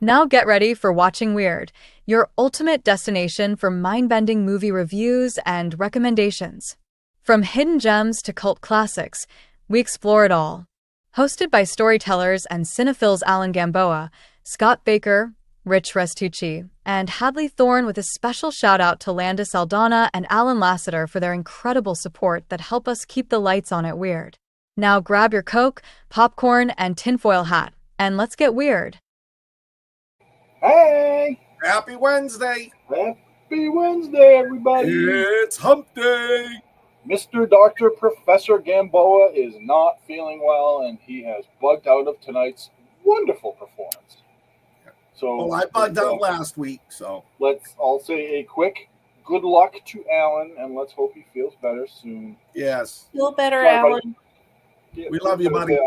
Now get ready for Watching Weird, your ultimate destination for mind-bending movie reviews and recommendations. From hidden gems to cult classics, we explore it all. Hosted by storytellers and cinephiles Alan Gamboa, Scott Baker, Rich Restucci, and Hadley Thorne, with a special shout-out to Landis Aldana and Alan Lasseter for their incredible support that help us keep the lights on at Weird. Now grab your Coke, popcorn, and tinfoil hat, and let's get weird. Hey! Happy Wednesday! Happy Wednesday, everybody! It's hump day! Mr. Dr. Professor Gamboa is not feeling well, and he has bugged out of tonight's wonderful performance. So, I bugged out last week, so let's all say a quick good luck to Alan, and let's hope he feels better soon. yes. Feel better, Bye, Alan. buddy. Yeah, We love you, buddy.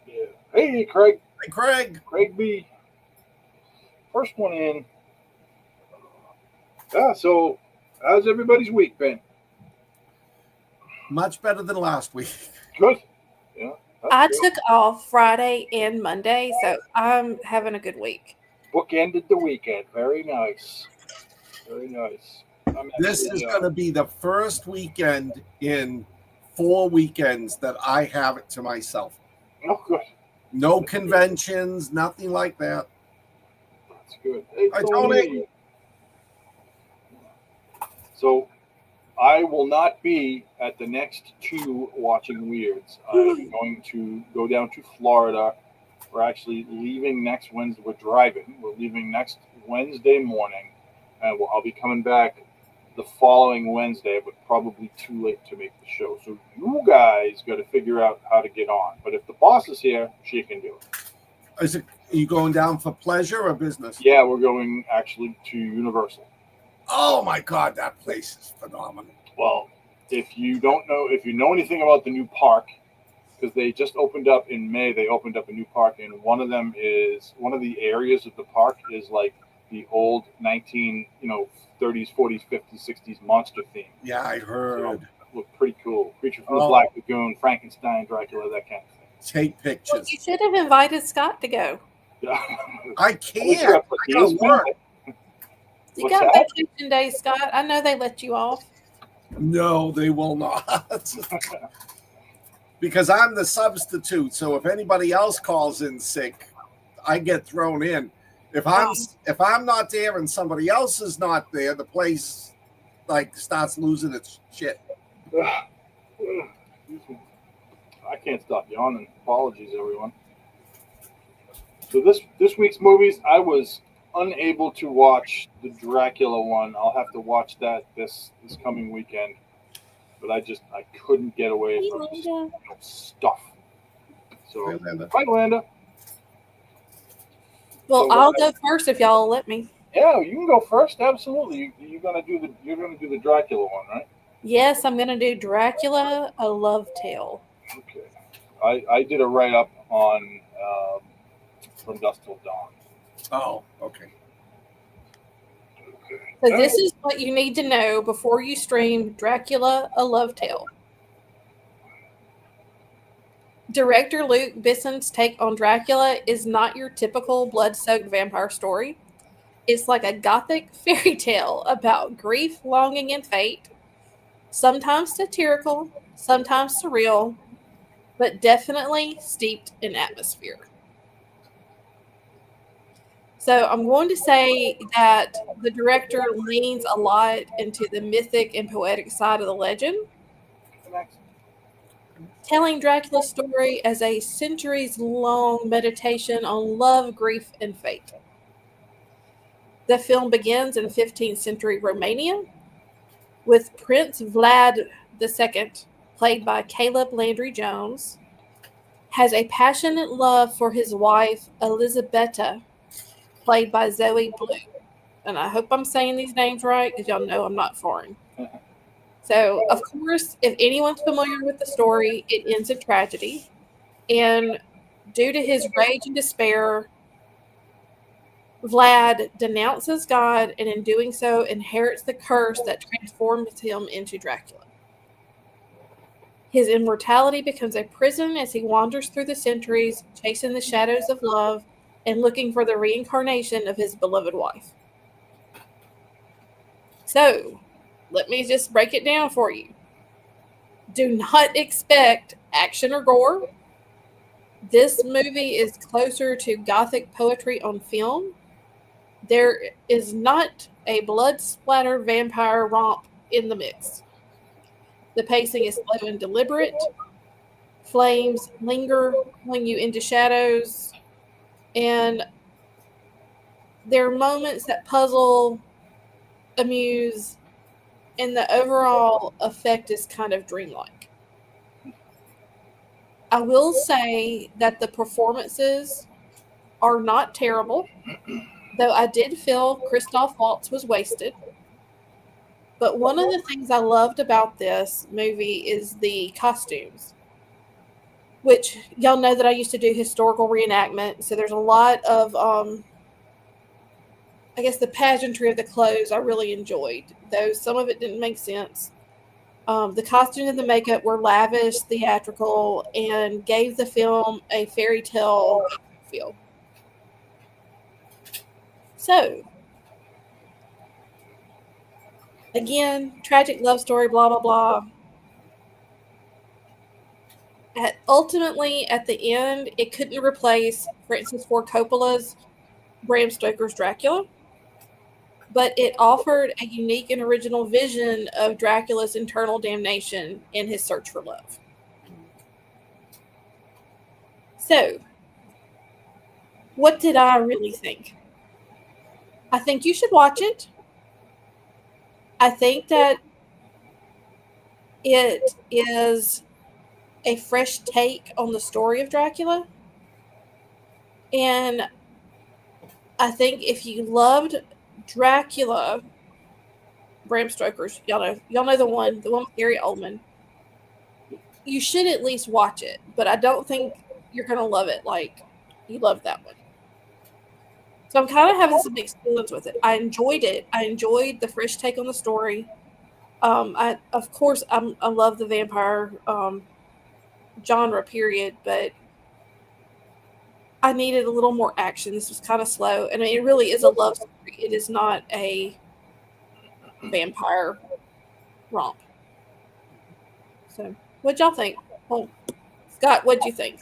Yeah. Hey, Craig. Hey, Craig. Craig B. First one in. Yeah, so how's everybody's week been? Much better than last week. Good. Yeah. I took off Friday and Monday, so I'm having a good week. Bookended the weekend. Very nice. Very nice. This is going to be the first weekend in 4 weekends that I have it to myself. Oh, good. No conventions, nothing like that. That's good. Hey, Hi, Tony. So, I will not be at the next 2 Watching Weirds. I'm going to go down to Florida. We're actually leaving next Wednesday. We're driving. We're leaving next Wednesday morning. And I'll be coming back the following Wednesday, but probably too late to make the show. So you guys got to figure out how to get on. But if the boss is here, she can do it. Are you going down for pleasure or business? Yeah, we're going actually to Universal. Oh my God, that place is phenomenal. Well, if you know anything about the new park, because they just opened up in May, they opened up a new park, and one of the areas of the park is like the old 30s, 40s, 50s, 60s monster theme. Yeah, I heard. So, looked pretty cool. Creature from the Black Lagoon, Frankenstein, Dracula, that kind of thing. Take pictures. Well, you should have invited Scott to go. Yeah. I can't. I gotta work. You What's got that? vacation days, Scott. I know they let you off. No, they will not. Because I'm the substitute. So if anybody else calls in sick, I get thrown in. If I'm not there and somebody else is not there, the place starts losing its shit. I can't stop yawning. Apologies, everyone. So this week's movies, I was unable to watch the Dracula one. I'll have to watch that this coming weekend. But I couldn't get away from stuff. So, hi, Landa. Well, I'll go first if y'all will let me. Yeah, you can go first. Absolutely. You're gonna do the Dracula one, right? Yes, I'm gonna do Dracula: A Love Tale. Okay. I did a write up on From Dusk Till Dawn. Oh, okay. So this is what you need to know before you stream Dracula: A Love Tale. Director Luke Besson's take on Dracula is not your typical blood-soaked vampire story. It's like a gothic fairy tale about grief, longing, and fate. Sometimes satirical, sometimes surreal, but definitely steeped in atmosphere. So I'm going to say that the director leans a lot into the mythic and poetic side of the legend, telling Dracula's story as a centuries-long meditation on love, grief, and fate. The film begins in 15th century Romania with Prince Vlad II, played by Caleb Landry Jones, has a passionate love for his wife Elisabetta, played by Zoe Blue. And I hope I'm saying these names right because y'all know I'm not foreign. So, of course, if anyone's familiar with the story, it ends in tragedy. And due to his rage and despair, Vlad denounces God and in doing so inherits the curse that transforms him into Dracula. His immortality becomes a prison as he wanders through the centuries, chasing the shadows of love and looking for the reincarnation of his beloved wife. So, let me just break it down for you. Do not expect action or gore. This movie is closer to gothic poetry on film. There is not a blood splatter vampire romp in the mix. The pacing is slow and deliberate. Flames linger, pulling you into shadows, and there are moments that puzzle, amuse, and the overall effect is kind of dreamlike. I will say that the performances are not terrible, though I did feel Christoph Waltz was wasted. But one of the things I loved about this movie is the costumes, which y'all know that I used to do historical reenactment. So there's a lot of, I guess, the pageantry of the clothes I really enjoyed, though some of it didn't make sense. The costumes and the makeup were lavish, theatrical, and gave the film a fairy tale feel. So, again, tragic love story, blah, blah, blah. Ultimately, at the end, it couldn't replace Francis Ford Coppola's Bram Stoker's Dracula, but it offered a unique and original vision of Dracula's internal damnation and his search for love. So, what did I really think? I think you should watch it. I think that it is a fresh take on the story of Dracula. And I think if you loved Dracula, Bram Stoker's, y'all know the one with Gary Oldman, you should at least watch it. But I don't think you're gonna love it like you loved that one. So I'm kind of having some mixed feelings with it. I enjoyed it. I enjoyed the fresh take on the story. I love the vampire genre, period, but I needed a little more action. This was kind of slow, and it really is a love story. It is not a vampire romp. So, what'd y'all think? Well, Scott, what'd you think?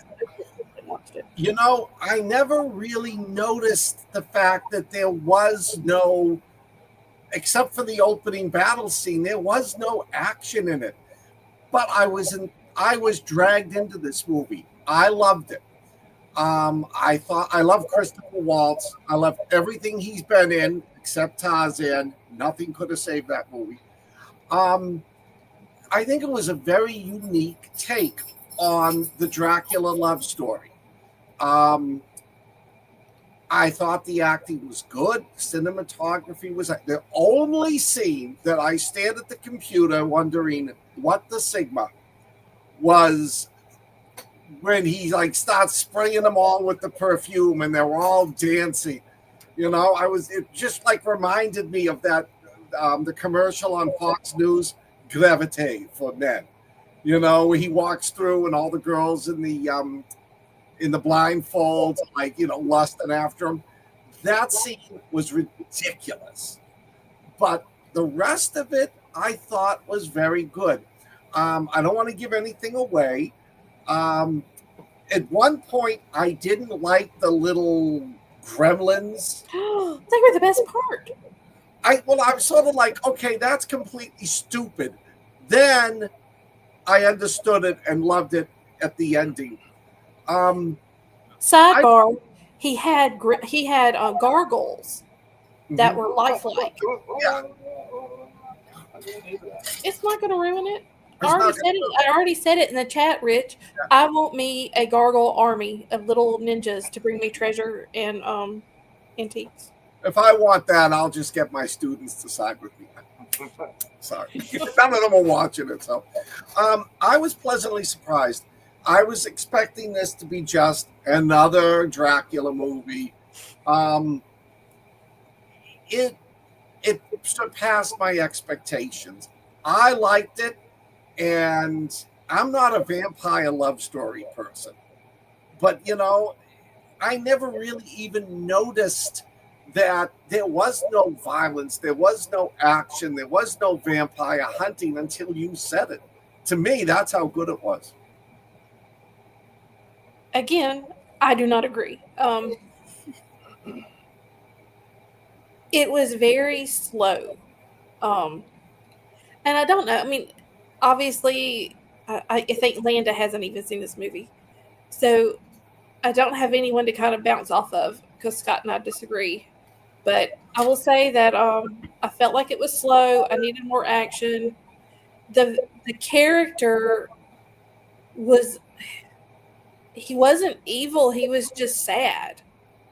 You know, I never really noticed the fact that there was no, except for the opening battle scene, there was no action in it. But I was dragged into this movie. I loved it. I love Christopher Waltz. I love everything he's been in except Tarzan. Nothing could have saved that movie. I think it was a very unique take on the Dracula love story. I thought the acting was good. Cinematography was the only scene that I stared at the computer wondering what the Sigma was when he starts spraying them all with the perfume and they're all dancing. It just reminded me of that, the commercial on Fox News, Gravite for Men, where he walks through and all the girls in the blindfold, lusting after him. That scene was ridiculous. But the rest of it, I thought was very good. I don't want to give anything away. At one point, I didn't like the little gremlins. They were the best part. I'm sort of like, okay, that's completely stupid. Then I understood it and loved it at the ending. Sidebar: he had gargoyles that were lifelike. Yeah. It's not going to ruin it. I already said it in the chat, Rich. Yeah. I want me a gargoyle army of little ninjas to bring me treasure and antiques. If I want that, I'll just get my students to side with me. Sorry. None of them are watching it. So I was pleasantly surprised. I was expecting this to be just another Dracula movie. It surpassed my expectations. I liked it. And I'm not a vampire love story person, but I never really even noticed that there was no violence, there was no action, there was no vampire hunting until you said it. To me, that's how good it was. Again, I do not agree. It was very slow. And I don't know. I mean, obviously, I think Landa hasn't even seen this movie. So I don't have anyone to kind of bounce off of because Scott and I disagree. But I will say that I felt like it was slow. I needed more action. The character was he wasn't evil. He was just sad.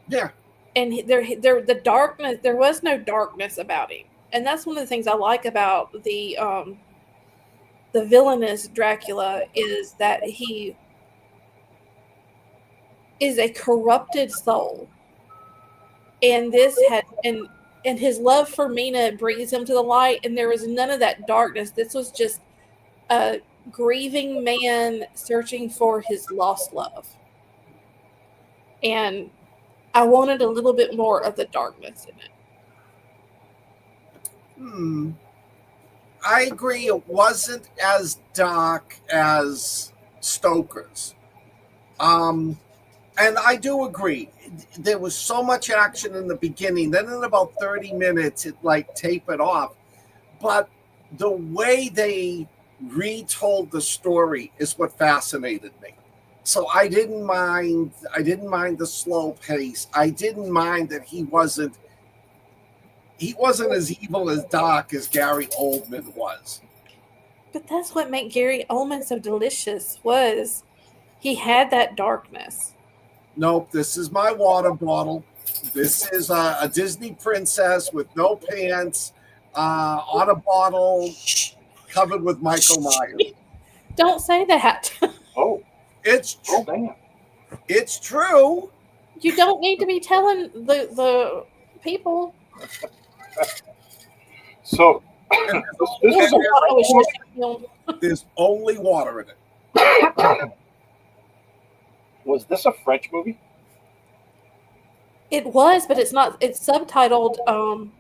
Yeah. And the darkness, there was no darkness about him. And that's one of the things I like about the villainous Dracula is that he is a corrupted soul. And and his love for Mina brings him to the light, and there was none of that darkness. This was just a grieving man searching for his lost love. And I wanted a little bit more of the darkness in it. I agree. It wasn't as dark as Stoker's. And I do agree. There was so much action in the beginning. Then in about 30 minutes, it like tapered off. But the way they retold the story is what fascinated me. So I didn't mind the slow pace. I didn't mind that he wasn't as evil as dark as Gary Oldman was. But that's what made Gary Oldman so delicious, was he had that darkness. Nope, this is my water bottle. This is a Disney princess with no pants, on a bottle, covered with Michael Myers. Don't say that. Oh, It's damn. It's true. You don't need to be telling the people. So There's only water in it. Was this a French movie? It was, but it's not. It's subtitled.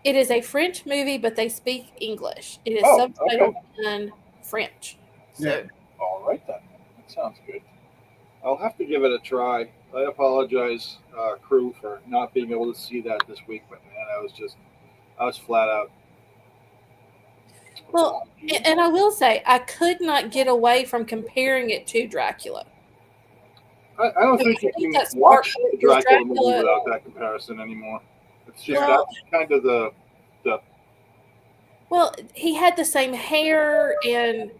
It is a French movie, but they speak English. It is subtitled in French. So. Yeah. All right then. That sounds good. I'll have to give it a try. I apologize, crew, for not being able to see that this week, but man, I was flat out. Well, and I will say, I could not get away from comparing it to Dracula. I don't think you can watch the Dracula movie without that comparison anymore. It's just that's kind of the. Well, he had the same hair, and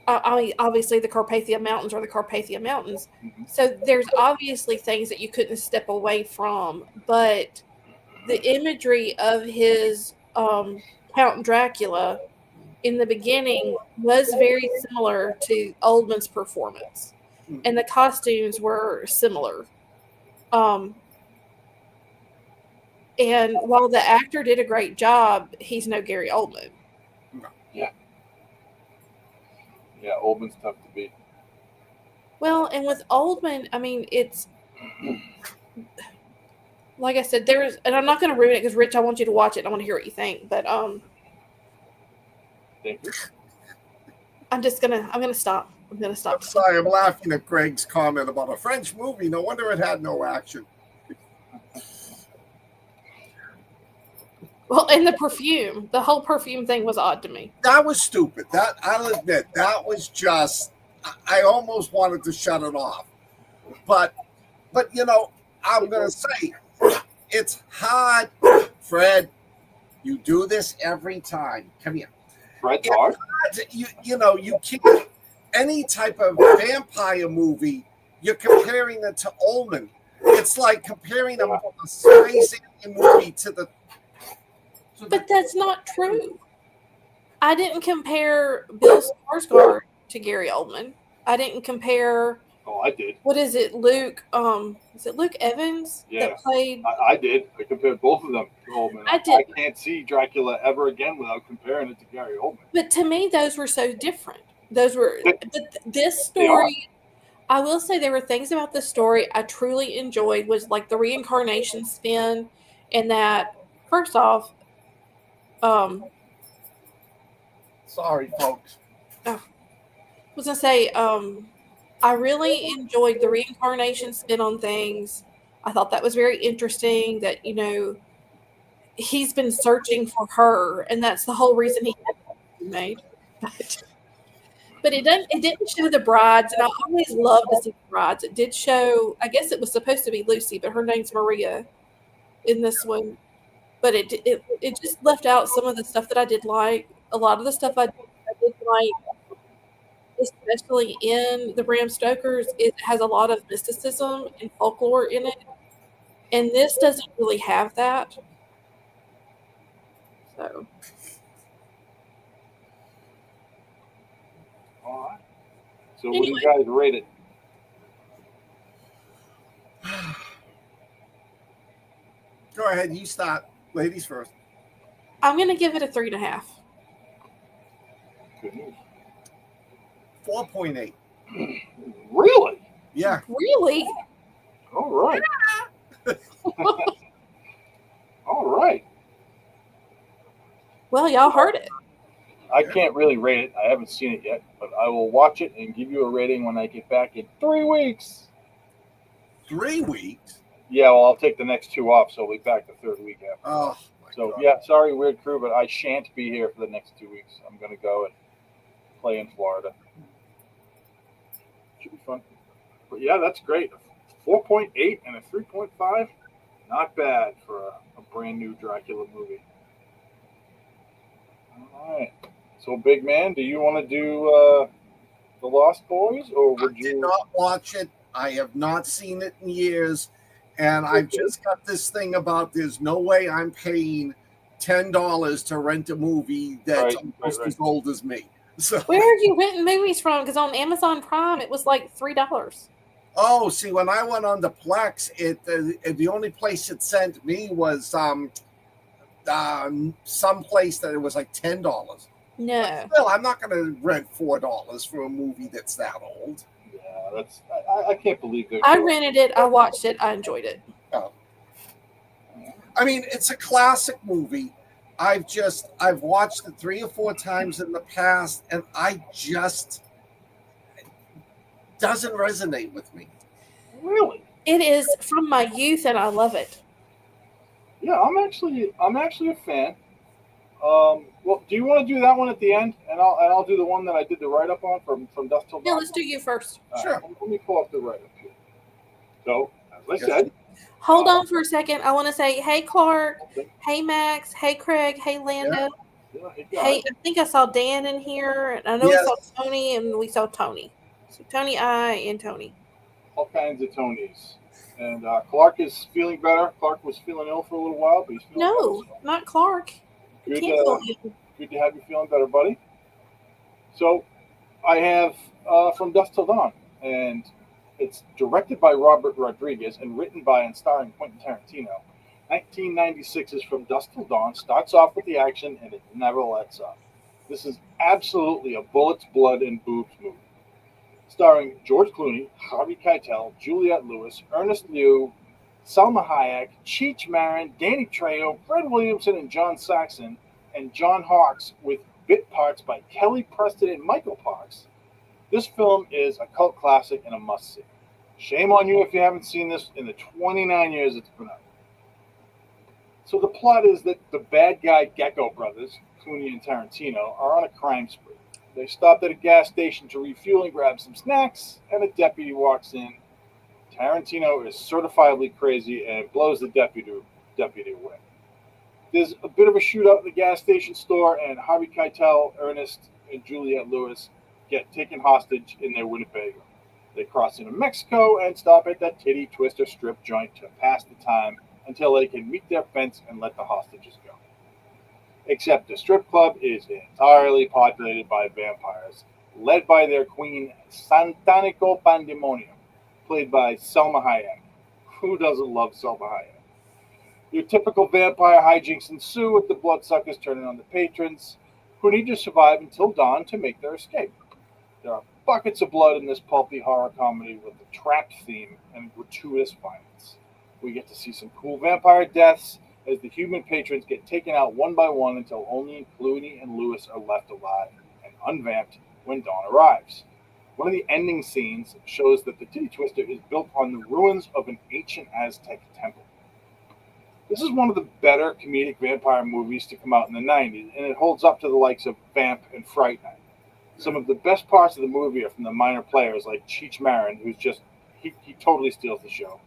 obviously the Carpathia Mountains are the Carpathia Mountains. Mm-hmm. So there's obviously things that you couldn't step away from, but the imagery of his Count Dracula in the beginning was very similar to Oldman's performance. And the costumes were similar. And while the actor did a great job, he's no Gary Oldman. Yeah. Yeah, Oldman's tough to beat. Well, and with Oldman, I mean, it's like I said, and I'm not going to ruin it because Rich, I want you to watch it. I want to hear what you think, but Thank you. I'm gonna stop. I'm gonna stop. I'm sorry, I'm laughing at Greg's comment about a French movie. No wonder it had no action. Well, and the whole perfume thing was odd to me. That was stupid. That I'll admit, that was just. I almost wanted to shut it off, but you know, I'm gonna say it's hard, Fred. You do this every time. Come here. Fred's hard. You know, you can't. Any type of vampire movie, you're comparing it to Oldman. It's like comparing a space alien movie to the. But that's not true. I didn't compare Bill Skarsgård to Gary Oldman. I didn't compare. Oh, I did. What is it, Luke? Is it Luke Evans that played? I did. I compared both of them to Oldman. I can't see Dracula ever again without comparing it to Gary Oldman. But to me, those were so different. But this story, I will say there were things about the story I truly enjoyed was like the reincarnation spin, and that first off, um, Sorry, folks. I was gonna say, I really enjoyed the reincarnation spin on things. I thought that was very interesting. That he's been searching for her, and that's the whole reason he had to be made. But it doesn't. It didn't show the brides, and I always love to see the brides. It did show. I guess it was supposed to be Lucy, but her name's Maria in this one. But it just left out some of the stuff that I did like. A lot of the stuff I did like, especially in the Bram Stoker's, it has a lot of mysticism and folklore in it, and this doesn't really have that. So All right. So what do anyway, you guys rate it? Go ahead, you start. Ladies first. I'm gonna give it a 3.5. Good news. 4.8. Really? Yeah. Really? All right. All right. Well, y'all heard it. I can't really rate it. I haven't seen it yet, but I will watch it and give you a rating when I get back in 3 weeks. 3 weeks? Yeah, well, I'll take the next 2 off, so I'll be back the 3rd week after. Oh, my So, God. yeah, sorry, Weird Crew, but I shan't be here for the next 2 weeks. I'm going to go and play in Florida. Should be fun. But, yeah, that's great. 4.8 and a 3.5. Not bad for a brand new Dracula movie. All right. So, big man, do you want to do The Lost Boys, or would I did you? not watch it. I have not seen it in years. And I've just got this thing about there's no way I'm paying $10 to rent a movie that's almost as old as me. So, Where are you renting movies from? Because on Amazon Prime, it was like $3. oh, see, when I went on the Plex, the only place it sent me was some place that it was like $10. No. Still, I'm not going to rent $4 for a movie that's that old. Yeah, that's. I can't believe they're. I doing rented it. I watched it. I enjoyed it. Oh. I mean, it's a classic movie. I've watched it 3 or 4 times in the past, and doesn't resonate with me. Really? It is from my youth, and I love it. Yeah, I'm actually a fan. Well, do you want to do that one at the end, and I'll do the one that I did the write up on from Dust Till Yeah, Dawn. let's do you first. Sure. Let me pull up the write up here. So, as I said, Hold on for a second. I want to say, hey, Clark. Hey, Max. Hey, Craig. Hey, Landa. Hey, I think I saw Dan in here. And I know Yes. we saw Tony, and we saw Tony. So Tony, and Tony. all kinds of Tonys, and Clark is feeling better. Clark was feeling ill for a little while, but he's feeling No, better. not Clark. Good, Cancel him. good to have you feeling better, buddy. So, I have from Dust Till Dawn, and it's directed by Robert Rodriguez and written by and starring Quentin Tarantino. 1996 is From Dusk Till Dawn. Starts off with the action, and it never lets up. This is absolutely a bullets, blood, and boobs movie. Starring George Clooney, Harvey Keitel, Juliette Lewis, Ernest Liu, Salma Hayek, Cheech Marin, Danny Trejo, Fred Williamson, and John Saxon, and John Hawkes, with bit parts by Kelly Preston and Michael Parks. This film is a cult classic and a must-see. Shame on you if you haven't seen this in the 29 years it's been out. So the plot is that the bad guy Gecko brothers, Clooney and Tarantino, are on a crime spree. They stopped at a gas station to refuel and grab some snacks, and a deputy walks in. Tarantino is certifiably crazy and blows the deputy away. There's a bit of a shootout at the gas station store, and Harvey Keitel, Ernest, and Juliette Lewis get taken hostage in their Winnebago. They cross into Mexico and stop at that titty twister strip joint to pass the time until they can meet their fence and let the hostages go. Except the strip club is entirely populated by vampires, led by their queen, Santanico Pandemonium, played by Selma Hayek. Who doesn't love Selma Hayek? Your typical vampire hijinks ensue with the bloodsuckers turning on the patrons, who need to survive until dawn to make their escape. There are buckets of blood in this pulpy horror comedy with a trapped theme and gratuitous violence. We get to see some cool vampire deaths as the human patrons get taken out one by one until only Clooney and Lewis are left alive and unvamped when dawn arrives. One of the ending scenes shows that the Titty Twister is built on the ruins of an ancient Aztec temple. This is one of the better comedic vampire movies to come out in the 90s, and it holds up to the likes of Vamp and Fright Night. Some of the best parts of the movie are from the minor players like Cheech Marin, who's just, he totally steals the show.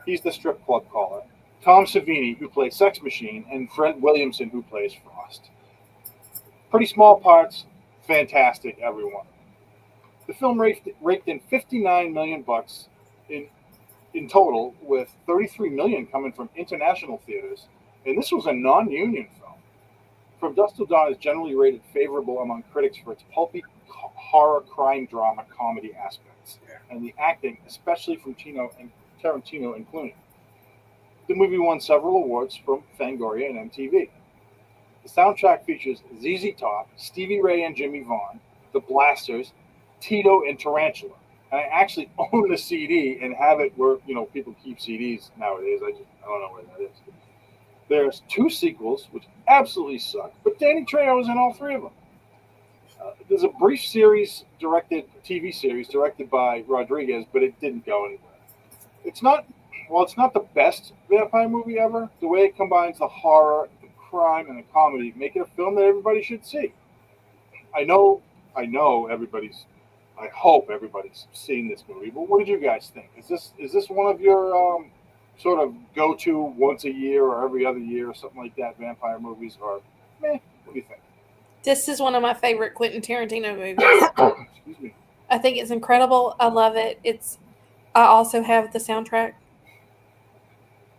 He's the strip club caller. Tom Savini, who plays Sex Machine, and Fred Williamson, who plays Frost. Pretty small parts, fantastic, everyone. The film raked in $59 million in total, with $33 million coming from international theaters, and this was a non-union film. From Dusk Till Dawn is generally rated favorable among critics for its pulpy horror crime drama comedy aspects, and the acting, especially from Tarantino and Clooney. The movie won several awards from Fangoria and MTV. The soundtrack features ZZ Top, Stevie Ray and Jimmy Vaughn, The Blasters, Tito and Tarantula. And I actually own the CD and have it where people keep CDs nowadays. I don't know where that is. There's 2 sequels, which absolutely suck, but Danny Trejo was in all 3 of them. There's a brief TV series directed by Rodriguez, but it didn't go anywhere. It's not the best vampire movie ever. The way it combines the horror, the crime, and the comedy, make it a film that everybody should see. I hope everybody's seen this movie, but what did you guys think? Is this one of your sort of go-to once a year or every other year or something like that vampire movies, or what do you think? This is one of my favorite Quentin Tarantino movies. Excuse me. I think it's incredible. I love it. I also have the soundtrack.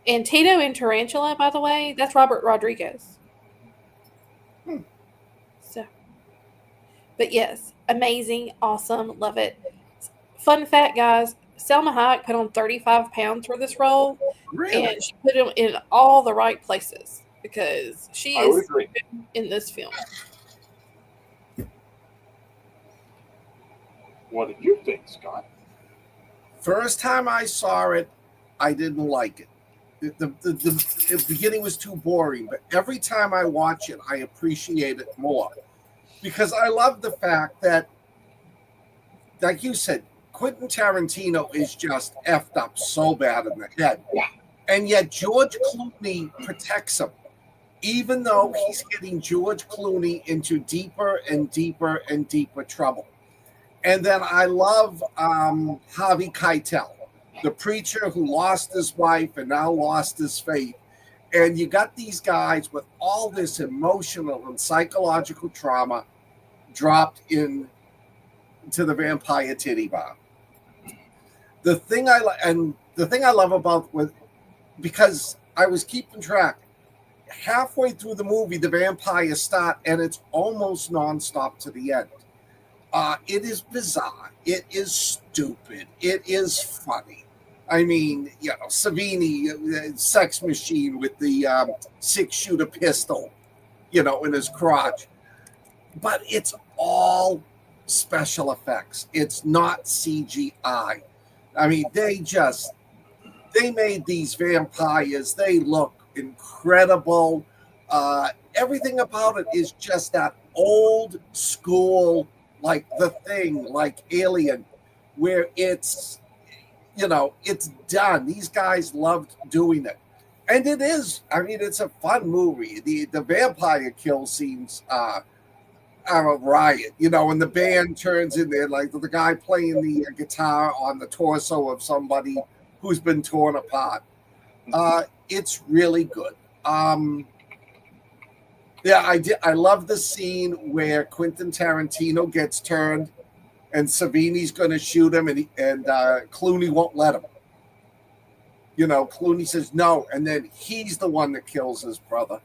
And Tito and Tarantula, by the way, that's Robert Rodriguez. So, but yes, amazing, awesome, love it. Fun fact, guys, Selma Hayek put on 35 pounds for this role. Really? And she put him in all the right places because she is in this film. What did you think, Scott? First time I saw it, I didn't like it. The beginning was too boring, but every time I watch it, I appreciate it more. Because I love the fact that, like you said, Quentin Tarantino is just effed up so bad in the head. Yeah. And yet George Clooney protects him, even though he's getting George Clooney into deeper and deeper and deeper trouble. And then I love Harvey Keitel, the preacher who lost his wife and now lost his faith. And you got these guys with all this emotional and psychological trauma dropped into the vampire titty bar. The thing I love about because I was keeping track, halfway through the movie, the vampires start, and it's almost nonstop to the end. It is bizarre. It is stupid. It is funny. I mean, Savini, Sex Machine with the 6-shooter pistol, in his crotch. But it's all special effects. It's not CGI. I mean, they made these vampires. They look incredible. Everything about it is just that old school, like The Thing, like Alien, where it's done. These guys loved doing it. And it is. I mean, it's a fun movie. The vampire kill scenes are a riot, and the band turns in there, like the guy playing the guitar on the torso of somebody who's been torn apart. It's really good. I love the scene where Quentin Tarantino gets turned and Savini's going to shoot him, and Clooney won't let him. Clooney says no, and then he's the one that kills his brother.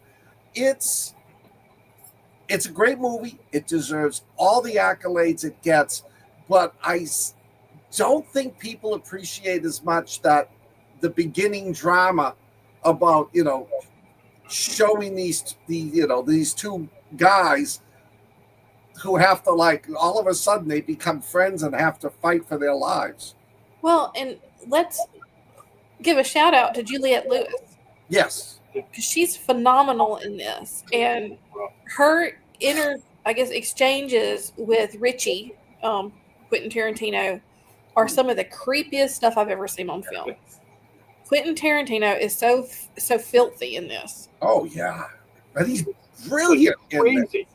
It's a great movie. It deserves all the accolades it gets, but I don't think people appreciate as much that the beginning drama about showing these two guys who have to, like, all of a sudden they become friends and have to fight for their lives. Well, and let's give a shout out to Juliette Lewis, Yes. because she's phenomenal in this, and her inner, I guess, exchanges with Richie, Quentin Tarantino, are some of the creepiest stuff I've ever seen on film. Quentin Tarantino is so filthy in this. Oh yeah, but he's brilliant in this. Crazy.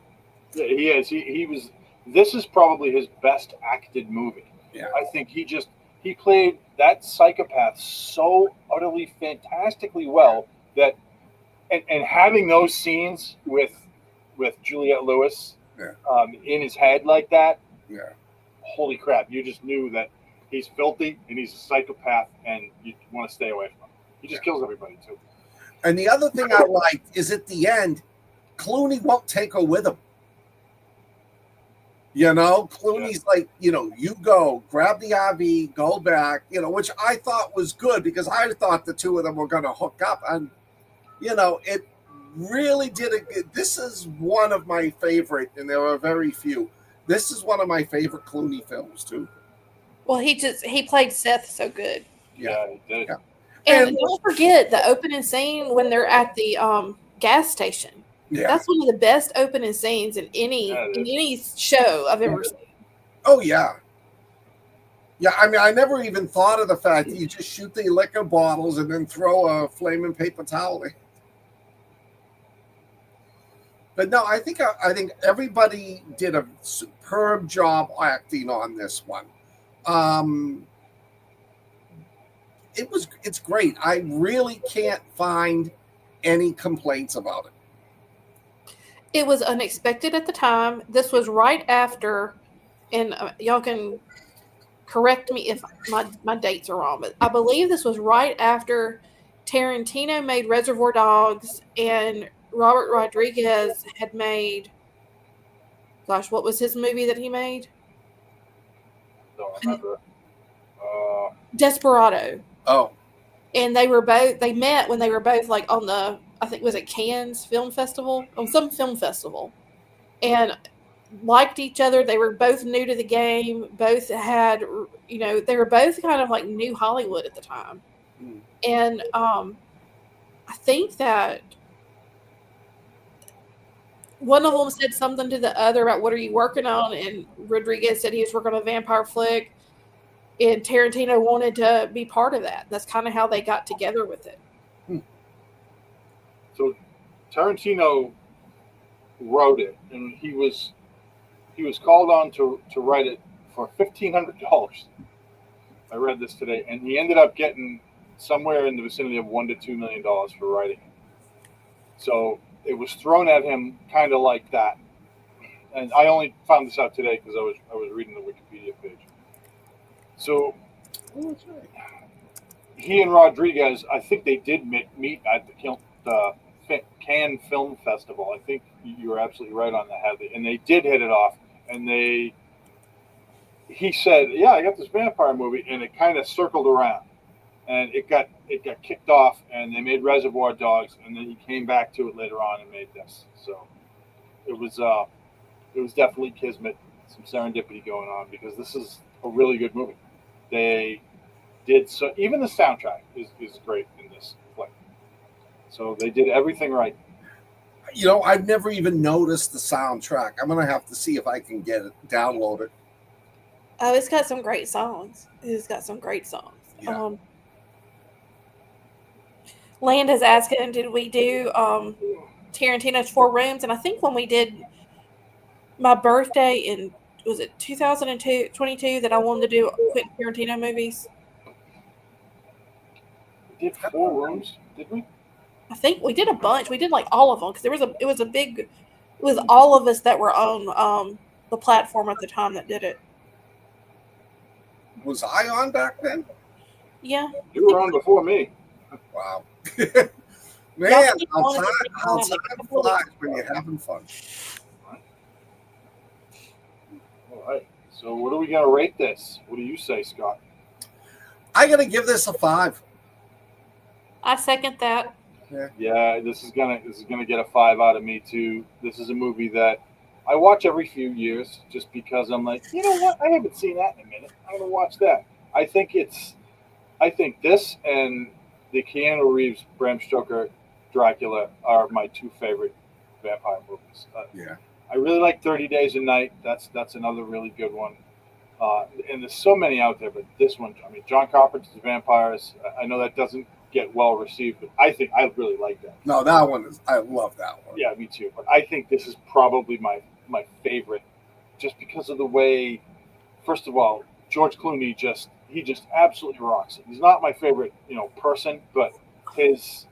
Yeah, he is. He was. This is probably his best acted movie. Yeah. I think he played that psychopath so utterly fantastically well that, and having those scenes with Juliette Lewis in his head like that. Yeah. Holy crap! You just knew that he's filthy and he's a psychopath, and you want to stay away from him. He just kills everybody too. And the other thing I liked is at the end, Clooney won't take her with him. You know, Clooney's like, you know, you go, grab the RV, go back, you know, which I thought was good because I thought the two of them were going to hook up. And, you know, it really did. This is one of my favorite, and there are very few. This is one of my favorite Clooney films, too. Well, he played Seth so good. Yeah, he did. Yeah. And don't forget the opening scene when they're at the gas station. Yeah. That's one of the best opening scenes in any show I've ever seen. Oh, yeah. Yeah, I mean, I never even thought of the fact that you just shoot the liquor bottles and then throw a flaming paper towel in. But no, I think everybody did a superb job acting on this one. It's great. I really can't find any complaints about it. It was unexpected at the time. This was right after, and y'all can correct me if my dates are wrong, but I believe this was right after Tarantino made Reservoir Dogs and Robert Rodriguez had made, gosh, what was his movie that he made? Don't remember. Desperado. Oh. And they met when they were both like on the, I think, was it Cannes Film Festival? On some film festival. And liked each other. They were both new to the game. Both had, you know, they were both kind of like new Hollywood at the time. Mm. And I think that one of them said something to the other about what are you working on? And Rodriguez said he was working on a vampire flick. And Tarantino wanted to be part of that. That's kind of how they got together with it. So Tarantino wrote it, and he was called on to write it for $1,500. I read this today, and he ended up getting somewhere in the vicinity of $1 to $2 million for writing it. So it was thrown at him kind of like that. And I only found this out today because I was reading the Wikipedia page. So he and Rodriguez, I think they did meet at the Cannes Film Festival. I think you were absolutely right on that. And they did hit it off. And he said, "Yeah, I got this vampire movie," and it kind of circled around, and it got kicked off, and they made Reservoir Dogs, and then he came back to it later on and made this. So it was definitely kismet, some serendipity going on, because this is a really good movie. They did so. Even the soundtrack is great in this flick. So they did everything right. You know, I've never even noticed the soundtrack. I'm gonna have to see if I can get it, download it. Oh, it's got some great songs. Yeah. Land is asking, did we do Tarantino's 4 Rooms? And I think when we did my birthday in, was it 2022 that I wanted to do Quentin Tarantino movies? We did 4 Rooms, did we? I think we did a bunch. We did like all of them because it was all of us that were on the platform at the time that did it. Was I on back then? Yeah. You were on before me. Wow. Man, how time flies when you're having fun. All right. So what are we going to rate this? What do you say, Scott? I got to give this a 5. I second that. Yeah, this is gonna get a 5 out of me too. This is a movie that I watch every few years just because I'm like, you know what? I haven't seen that in a minute. I'm gonna watch that. I think it's I think this and the Keanu Reeves Bram Stoker Dracula are my two favorite vampire movies. Yeah. I really like 30 Days a Night. That's another really good one. And there's so many out there, but this one, I mean, John Carpenter's Vampires. I know that doesn't get well received, but I think I really like that. No, that one is. I love that one. Yeah, me too. But I think this is probably my favorite, just because of the way. First of all, George Clooney just absolutely rocks it. He's not my favorite, person, but his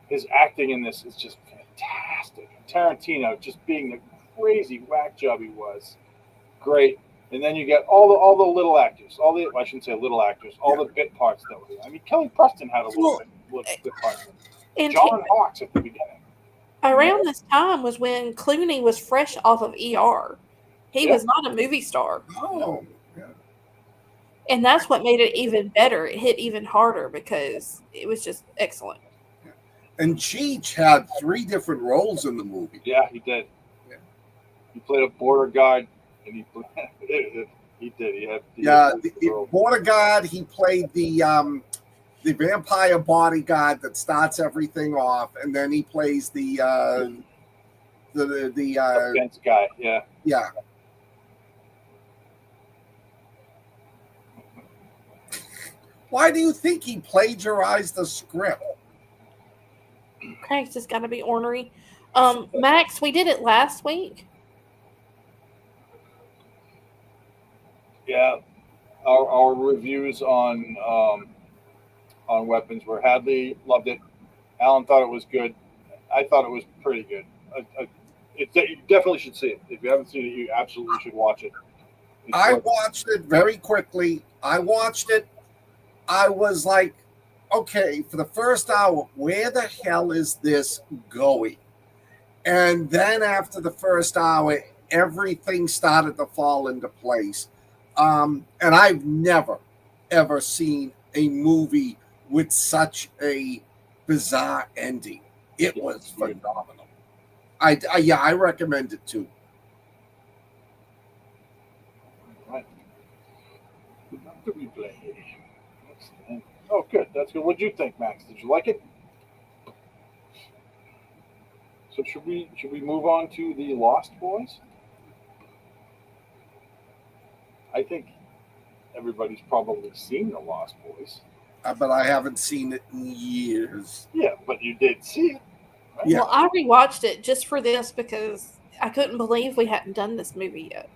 his acting in this is just fantastic. Tarantino just being the crazy whack job he was, great. And then you get all the little actors, all the I shouldn't say little actors, all the bit parts that were. I mean, Kelly Preston had a little bit part. And John Hawkes at the beginning. around this time was when Clooney was fresh off of ER. He was not a movie star. Oh, yeah. And that's what made it even better. It hit even harder because it was just excellent. And Cheech had 3 different roles in the movie. Yeah, he did. Yeah. He played a border guard, and he did. He had the border guard. He played the vampire bodyguard that starts everything off, and then he plays the fence guy. Yeah. Yeah. Why do you think he plagiarized the script? Craig's just got to be ornery. Max, we did it last week. Yeah, our reviews on weapons were Hadley loved it. Alan thought it was good. I thought it was pretty good. You definitely should see it. If you haven't seen it, you absolutely should watch it. I watched it very quickly. I watched it. I was like, okay, for the first hour, where the hell is this going? And then after the first hour, everything started to fall into place. And I've never, ever seen a movie with such a bizarre ending. It was phenomenal. I recommend it too. Right. Oh, good. That's good. What did you think, Max? Did you like it? So should we move on to the Lost Boys? I think everybody's probably seen the Lost Boys. But I haven't seen it in years. Yeah, but you did see it. Right? Yeah. Well, I rewatched it just for this because I couldn't believe we hadn't done this movie yet.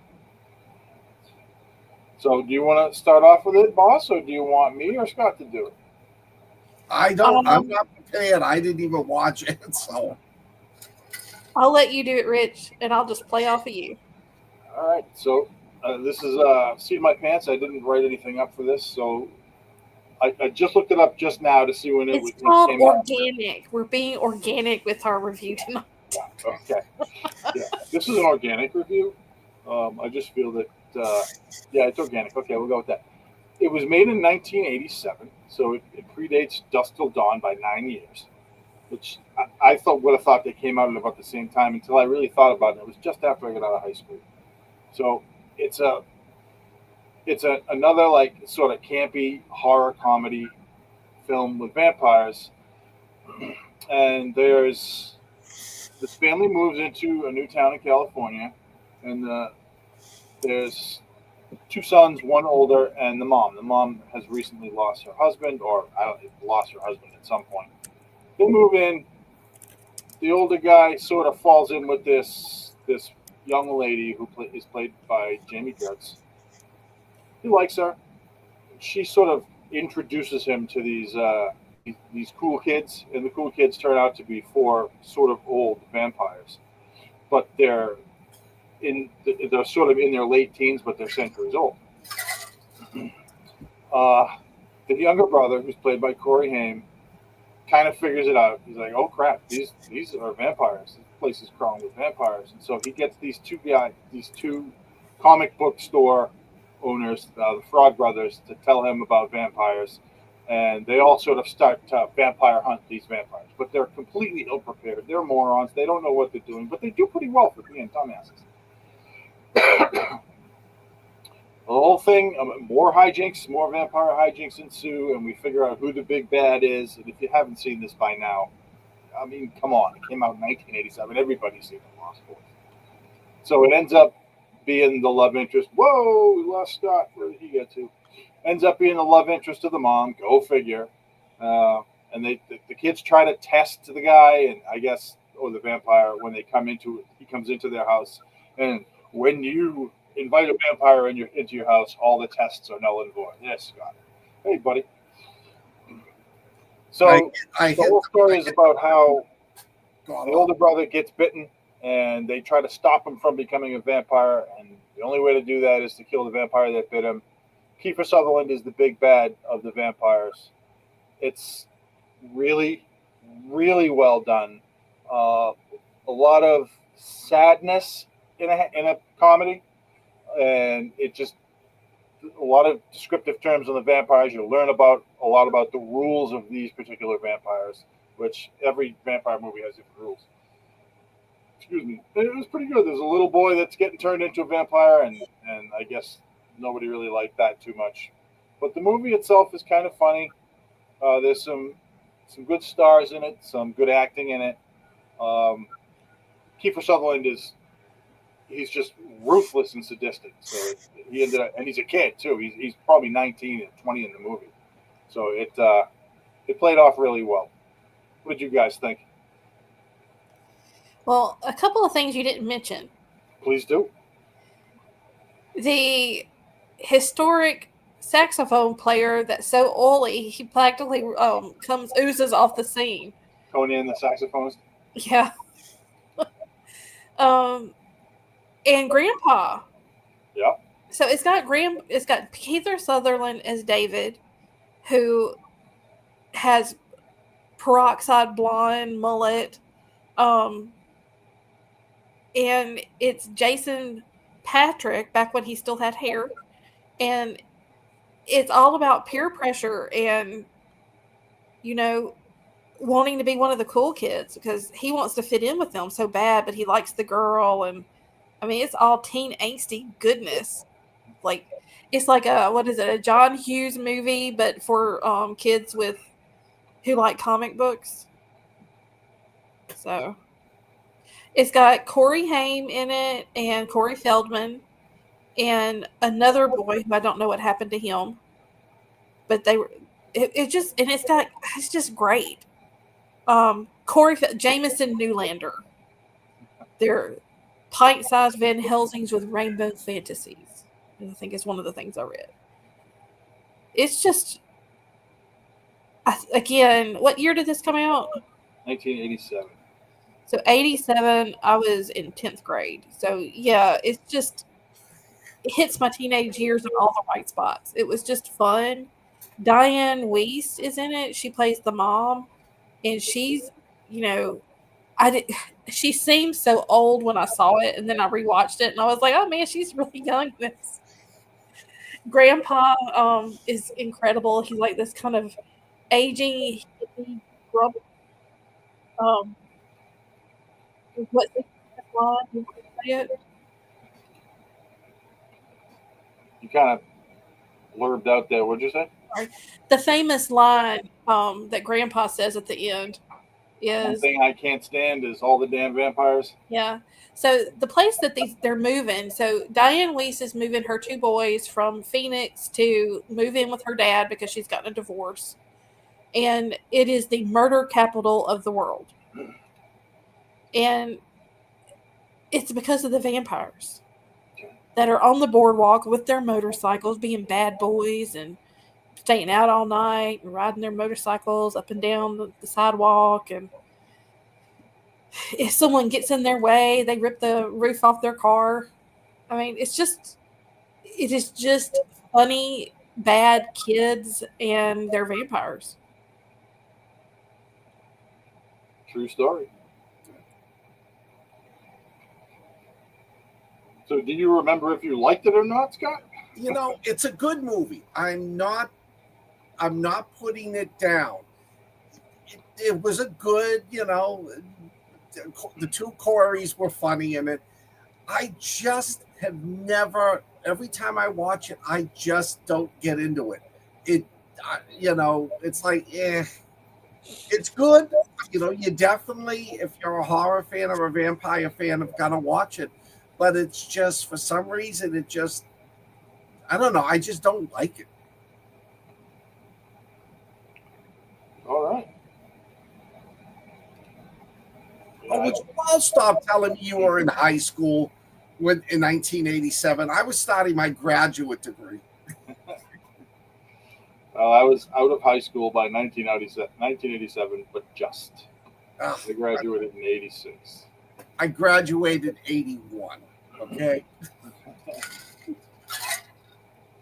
So do you want to start off with it, boss, or do you want me or Scott to do it? I don't. I'm not prepared. I didn't even watch it, so I'll let you do it, Rich, and I'll just play off of you. All right. So this is seat in my pants. I didn't write anything up for this, so I just looked it up just now to see when It's it called came organic. We're being organic with our review tonight. out. Okay. Yeah, this is an organic review. I just feel that it's organic. Okay, we'll go with that. It was made in 1987, so it predates Dusk Till Dawn by 9 years, which I would have thought they came out at about the same time until I really thought about it. It was just after I got out of high school. So it's another like sort of campy horror comedy film with vampires, and this family moves into a new town in California, and there's 2 sons, one older, and the mom. The mom has recently lost her husband, or lost her husband at some point. They move in. The older guy sort of falls in with this young lady who is played by Jamie Gertz. He likes her. She sort of introduces him to these cool kids, and the cool kids turn out to be 4 sort of old vampires, but they're sort of in their late teens, but they're centuries old. The younger brother, who's played by Corey Haim, kind of figures it out. He's like, "Oh crap, these are vampires. This place is crawling with vampires." And so he gets these two comic book store owners, the Frog Brothers, to tell him about vampires, and they all sort of start to vampire hunt these vampires. But they're completely ill prepared. They're morons. They don't know what they're doing, but they do pretty well for being dumbasses. The whole thing, more hijinks, more vampire hijinks ensue, and we figure out who the big bad is. And if you haven't seen this by now, I mean, come on. It came out in 1987. Everybody's seen The Lost Boys. So it ends up being the love interest. Whoa, we lost Scott. Where did he get to? Ends up being the love interest of the mom. Go figure. And the kids try to test the guy, and I guess, or the vampire, when they come into it, he comes into their house. And when you invite a vampire into your house, all the tests are null and void. Yes, Scott. Hey, buddy. So the whole story is about how the older brother gets bitten, and they try to stop him from becoming a vampire. And the only way to do that is to kill the vampire that bit him. Kiefer Sutherland is the big bad of the vampires. It's really, really well done. A lot of sadness in a comedy, and it just a lot of descriptive terms on the vampires. You'll learn about a lot about the rules of these particular vampires, which every vampire movie has different rules. Excuse me. It was pretty good. There's a little boy that's getting turned into a vampire, and I guess nobody really liked that too much. But the movie itself is kind of funny. There's some good stars in it, some good acting in it. Kiefer Sutherland he's just ruthless and sadistic. So he ended up, and he's a kid too. He's probably 19 and 20 in the movie. So it played off really well. What did you guys think? Well, a couple of things you didn't mention. Please do. The historic saxophone player that's so oily, he practically oozes off the scene. Conan the saxophonist? Yeah. And Grandpa. Yeah. So it's got Kiefer Sutherland as David, who has peroxide blonde mullet. And it's Jason Patrick back when he still had hair. And it's all about peer pressure and, wanting to be one of the cool kids because he wants to fit in with them so bad, but he likes the girl. And I mean, it's all teen angsty goodness. Like, it's like a John Hughes movie, but for kids who like comic books. So it's got Corey Haim in it and Corey Feldman and another boy who I don't know what happened to him, but it's just great. Jameson Newlander. They're pint-sized Van Helsings with rainbow fantasies. I think it's one of the things I read. It's just, again, what year did this come out? 1987. So 87, I was in 10th grade. So yeah, it hits my teenage years in all the right spots. It was just fun. Diane Weiss is in it. She plays the mom, and she's, she seemed so old when I saw it, and then I rewatched it, and I was like, oh man, she's really young in this. Grandpa is incredible. He's like this kind of aging hippie grub. What's the line? You want to say it? You kind of blurbed out there. What'd you say? Sorry. The famous line that Grandpa says at the end is, "One thing I can't stand is all the damn vampires." Yeah. So the place that they're moving, so Diane Weiss is moving her two boys from Phoenix to move in with her dad because she's gotten a divorce. And it is the murder capital of the world. And it's because of the vampires that are on the boardwalk with their motorcycles being bad boys and staying out all night and riding their motorcycles up and down the sidewalk. And if someone gets in their way, they rip the roof off their car. I mean, it is just funny, bad kids and they're vampires. True story. So do you remember if you liked it or not, Scott? It's a good movie. I'm not putting it down. It was a good, the two Coreys were funny in it. I just have never. Every time I watch it, I just don't get into it. It's like, it's good. You definitely, if you're a horror fan or a vampire fan, have got to watch it. But it's just, for some reason, I don't know. I just don't like it. All right. Oh, would you all stop telling me you were in high school in 1987? I was starting my graduate degree. Well, I was out of high school by 1987, but just. Ah, I graduated in 86. I graduated 81. Okay.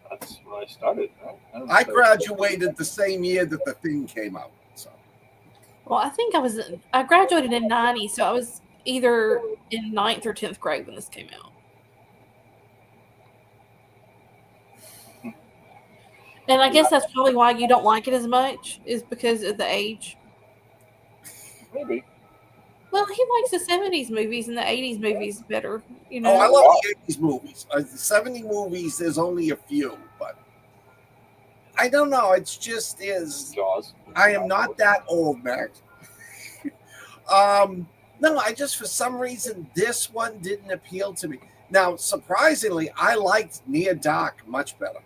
That's when I started. Right? I graduated the same year that The Thing came out. So. Well, I think I graduated in 90, so I was either in 9th or 10th grade when this came out. And I guess that's probably why you don't like it as much, is because of the age. Maybe. Well, he likes the 70s movies and the 80s movies better, you know. Oh, I love the 80s movies. The 70s movies, there's only a few, but I don't know. It's just Jaws. I am not that old, Max. No, I just, for some reason, this one didn't appeal to me. Now, surprisingly, I liked Near Dark much better.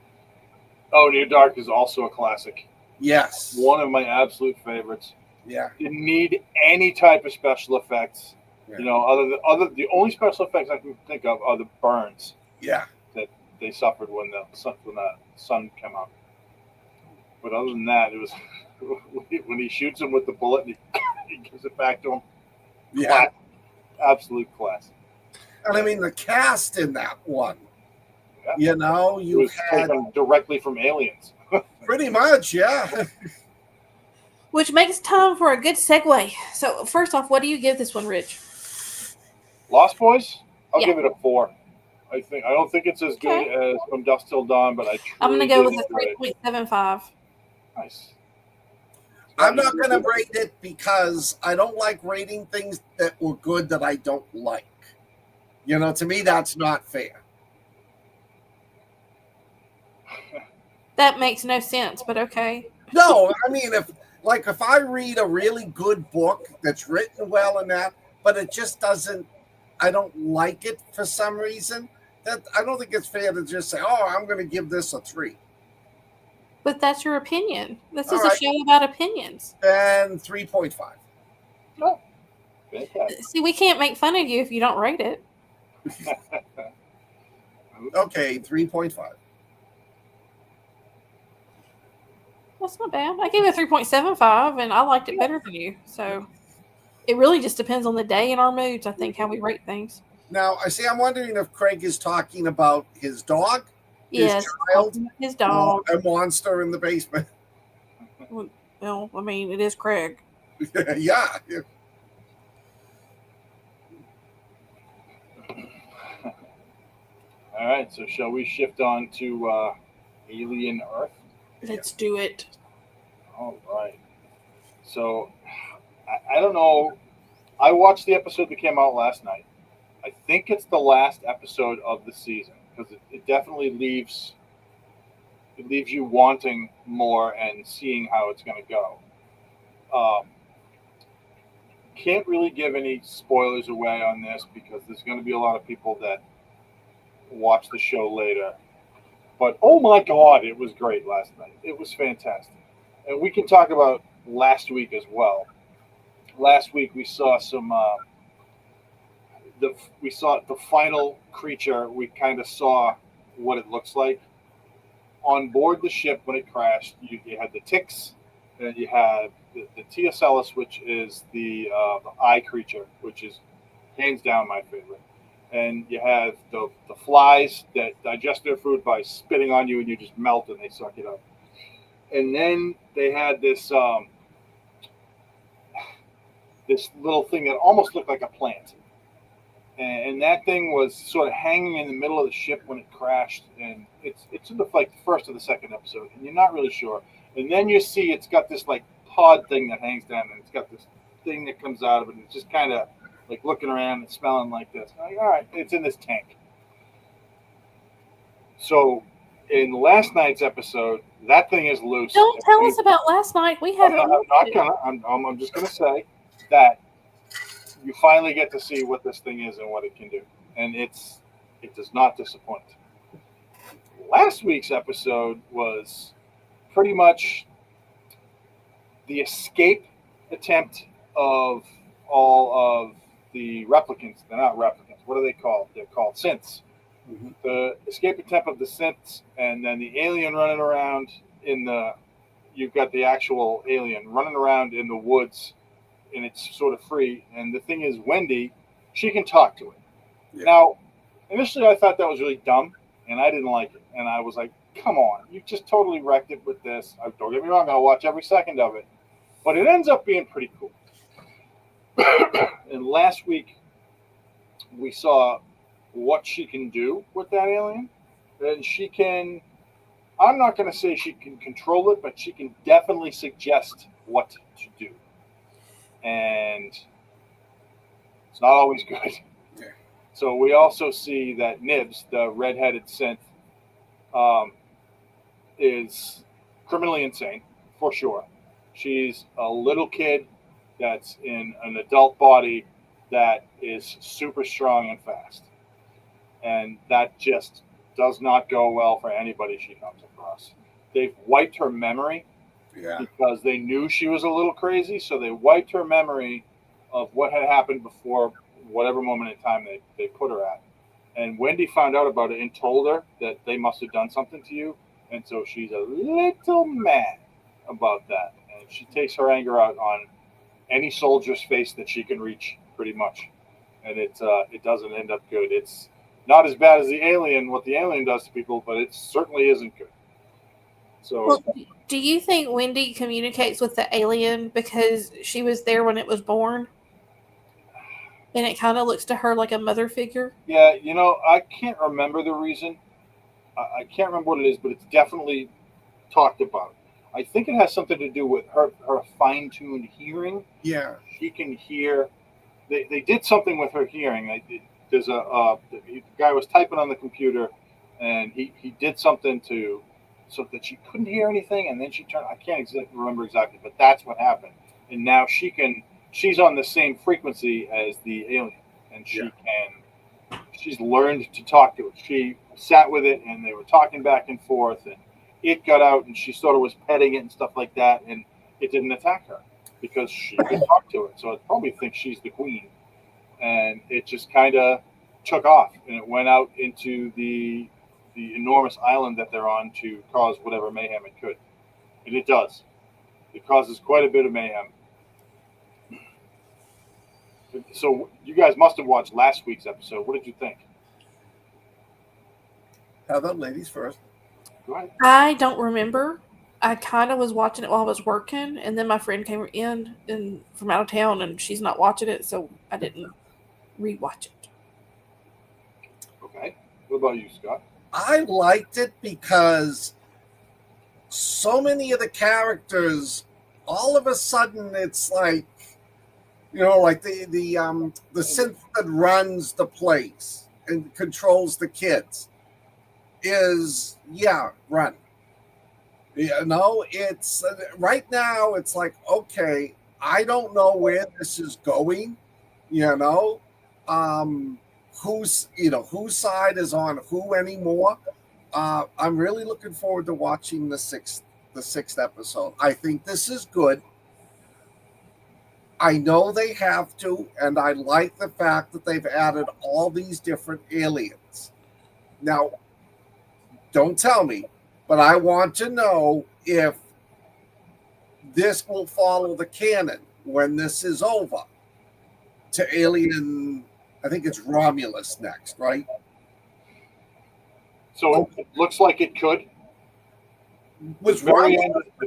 Oh, Near Dark is also a classic. Yes. One of my absolute favorites. Yeah. Didn't need any type of special effects. Yeah. The only special effects I can think of are the burns. Yeah. That they suffered when the sun came out. But other than that, it was when he shoots him with the bullet and he gives it back to him. Yeah. Classic. Absolute classic. And I mean, the cast in that one. Yeah. You was had taken directly from Aliens. pretty much, yeah. Which makes time for a good segue. So, first off, what do you give this one, Rich? Lost Boys? I'll Yeah. give it a 4. I don't think it's as good as From Dusk Till Dawn, but I'm going to go with a 3.75. Nice. I'm not going to rate it because I don't like rating things that were good that I don't like. To me, that's not fair. That makes no sense, but okay. No, I mean, if I read a really good book that's written well and that, but it just doesn't, I don't like it for some reason, that I don't think it's fair to just say, oh, I'm going to give this a 3. But that's your opinion. This All is right. a show about opinions. And 3.5. Oh, fantastic. See, we can't make fun of you if you don't rate it. Okay, 3.5. That's not bad. I gave it a 3.75, and I liked it better than you. So it really just depends on the day and our moods, I think, how we rate things. Now, I'm wondering if Craig is talking about his dog, Yes, child, his dog. or a monster in the basement. Well, I mean, it is Craig. Yeah. All right, so shall we shift on to Alien Earth? Let's do it. All right. So, I don't know. I watched the episode that came out last night. I think it's the last episode of the season because it definitely leaves you wanting more and seeing how it's going to go. Can't really give any spoilers away on this because there's going to be a lot of people that watch the show later. But oh my God, it was great last night. It was fantastic. And we can talk about last week as well. Last week we saw some we saw the final creature. We kind of saw what it looks like. On board the ship when it crashed, you had the ticks, and you had the TSLS, which is the eye creature, which is hands down my favorite. And you have the flies that digest their food by spitting on you, and you just melt and they suck it up. And then they had this this little thing that almost looked like a plant. And that thing was sort of hanging in the middle of the ship when it crashed. And it's in the first or the second episode, and you're not really sure. And then you see it's got this like pod thing that hangs down, and it's got this thing that comes out of it. And it's just kind of like looking around and smelling like this. Like, all right, it's in this tank. So in last night's episode, that thing is loose. Don't tell us about last night. We I'm haven't not watched it. gonna. I'm just gonna say that you finally get to see what this thing is and what it can do, and it does not disappoint. Last week's episode was pretty much the escape attempt of all of the replicants. They're not replicants. What are they called? They're called synths. Mm-hmm. The escape attempt of the synths, and then the alien running around in the. You've got the actual alien running around in the woods, and it's sort of free. And the thing is, Wendy, she can talk to it. Yeah. Now, initially, I thought that was really dumb, and I didn't like it. And I was like, "Come on, you just totally wrecked it with this." Don't get me wrong; I'll watch every second of it, but it ends up being pretty cool. And last week, we saw what she can do with that alien, and she can. I'm not going to say she can control it, but she can definitely suggest what to do. And it's not always good. Yeah. So we also see that Nibs, the redheaded synth, is criminally insane, for sure. She's a little kid that's in an adult body that is super strong and fast. And that just does not go well for anybody she comes across. They've wiped her memory because they knew she was a little crazy, so they wiped her memory of what had happened before whatever moment in time they put her at. And Wendy found out about it and told her that they must have done something to you, and so she's a little mad about that. And she takes her anger out on any soldier's face that she can reach, pretty much. And it doesn't end up good. It's not as bad as the alien, what the alien does to people, but it certainly isn't good. So, well, do you think Wendy communicates with the alien because she was there when it was born? And it kind of looks to her like a mother figure? Yeah, I can't remember the reason. I can't remember what it is, but it's definitely talked about. I think it has something to do with her fine-tuned hearing. Yeah. She can hear. They did something with her hearing. There's the guy was typing on the computer, and he did something so that she couldn't hear anything, and then she turned. I can't remember exactly, but that's what happened. And now she's on the same frequency as the alien, and she's learned to talk to it. She sat with it, and they were talking back and forth, and it got out, and she sort of was petting it and stuff like that, and it didn't attack her because she could talk to it. So it probably thinks she's the queen. And it just kind of took off, and it went out into the enormous island that they're on to cause whatever mayhem it could. And it does. It causes quite a bit of mayhem. So you guys must have watched last week's episode. What did you think? How about ladies first? Go ahead. I don't remember. I kind of was watching it while I was working, and then my friend came in from out of town, and she's not watching it, so I didn't rewatch it. Okay. What about you, Scott? I liked it because so many of the characters, all of a sudden, it's like, like the synth that runs the place and controls the kids is run. It's right now. It's like, okay, I don't know where this is going. Whose side is on who anymore. I'm really looking forward to watching the sixth episode. I think this is good. I know they have to, and I like the fact that they've added all these different aliens. Now, don't tell me, but I want to know if this will follow the canon when this is over to Alien. I think it's Romulus next, right? So it looks like it could. Was the